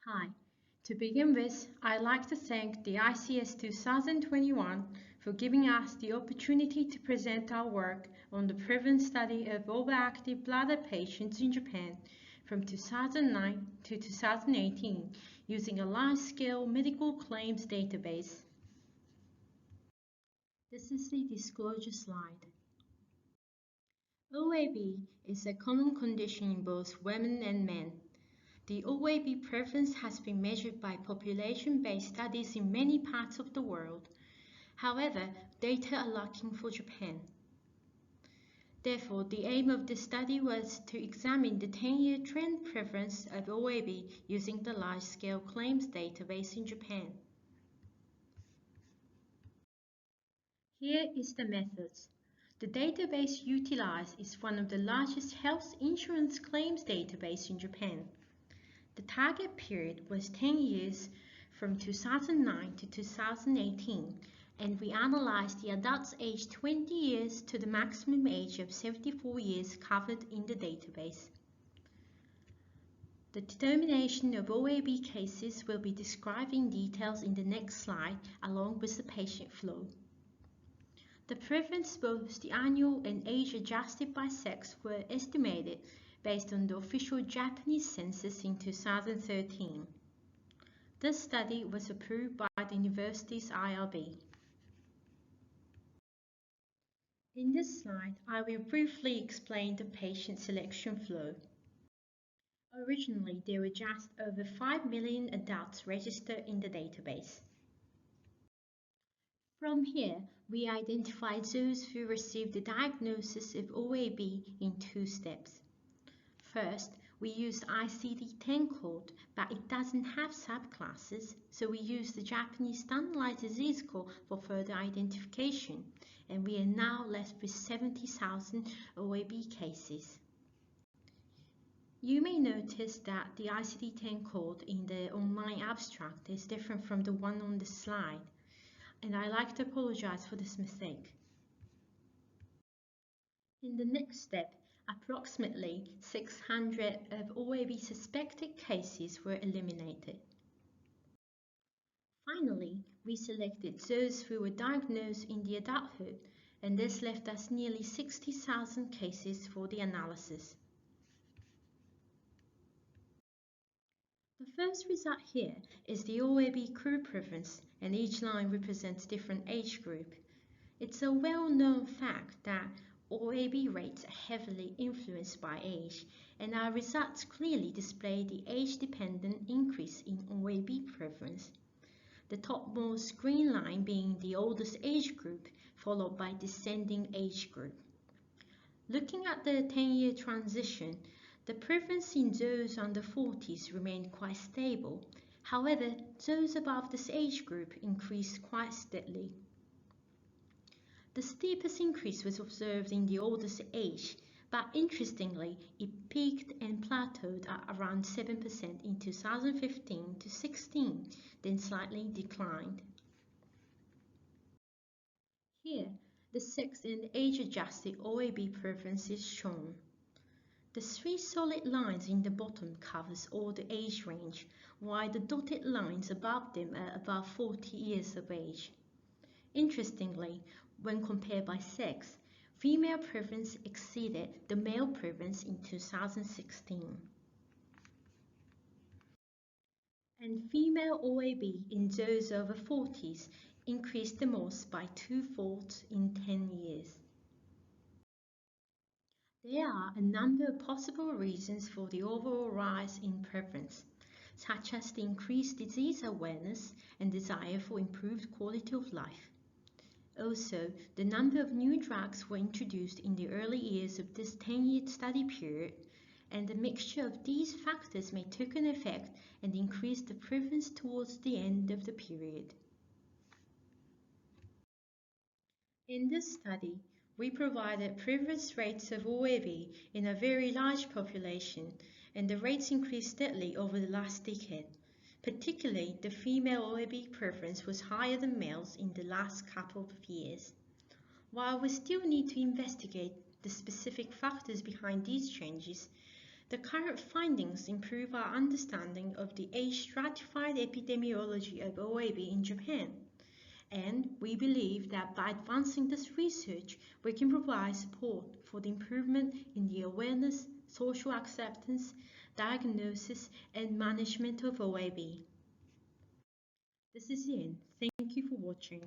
Hi. To begin with, I'd like to thank the ICS 2021 for giving us the opportunity to present our work on the prevalent study of overactive bladder patients in Japan from 2009 to 2018 using a large-scale medical claims database. This is the disclosure slide. OAB is a common condition in both women and men. The OAB prevalence has been measured by population-based studies in many parts of the world. However, data are lacking for Japan. Therefore, the aim of this study was to examine the 10-year trend prevalence of OAB using the large-scale claims database in Japan. Here is the methods. The database utilized is one of the largest health insurance claims database in Japan. The target period was 10 years from 2009 to 2018, and we analyzed the adults aged 20 years to the maximum age of 74 years covered in the database. The determination of OAB cases will be described in details in the next slide along with the patient flow. The prevalence, both the annual and age adjusted by sex, were estimated based on the official Japanese census in 2013. This study was approved by the university's IRB. In this slide, I will briefly explain the patient selection flow. Originally, there were just over 5 million adults registered in the database. From here, we identified those who received the diagnosis of OAB in two steps. First, we used ICD-10 code, but it doesn't have subclasses, so we used the Japanese standardized disease code for further identification, and we are now left with 70,000 OAB cases. You may notice that the ICD-10 code in the online abstract is different from the one on the slide, and I'd like to apologize for this mistake. In the next step, approximately 600 of OAB suspected cases were eliminated. Finally, we selected those who were diagnosed in the adulthood, and this left us nearly 60,000 cases for the analysis. The first result here is the OAB crew prevalence, and each line represents different age group. It's a well-known fact that OAB rates are heavily influenced by age, and our results clearly display the age-dependent increase in OAB prevalence. The topmost green line being the oldest age group, followed by descending age group. Looking at the 10-year transition, the prevalence in those under 40s remained quite stable. However, those above this age group increased quite steadily. The steepest increase was observed in the oldest age, but interestingly, it peaked and plateaued at around 7% in 2015 to 16, then slightly declined. Here, the sex and age-adjusted OAB prevalence is shown. The three solid lines in the bottom covers all the age range, while the dotted lines above them are above 40 years of age. Interestingly, when compared by sex, female prevalence exceeded the male prevalence in 2016. And female OAB in those over 40s increased the most by 2-fold in 10 years. There are a number of possible reasons for the overall rise in prevalence, such as the increased disease awareness and desire for improved quality of life. Also, the number of new drugs were introduced in the early years of this 10-year study period, and the mixture of these factors may take an effect and increase the prevalence towards the end of the period. In this study, we provided prevalence rates of OAB in a very large population, and the rates increased steadily over the last decade. Particularly, the female OAB prevalence was higher than males in the last couple of years. While we still need to investigate the specific factors behind these changes, The current findings improve our understanding of the age-stratified epidemiology of OAB in Japan, and we believe that by advancing this research, we can provide support for the improvement in the awareness, social acceptance, diagnosis, and management of OAB. This is Ian. Thank you for watching.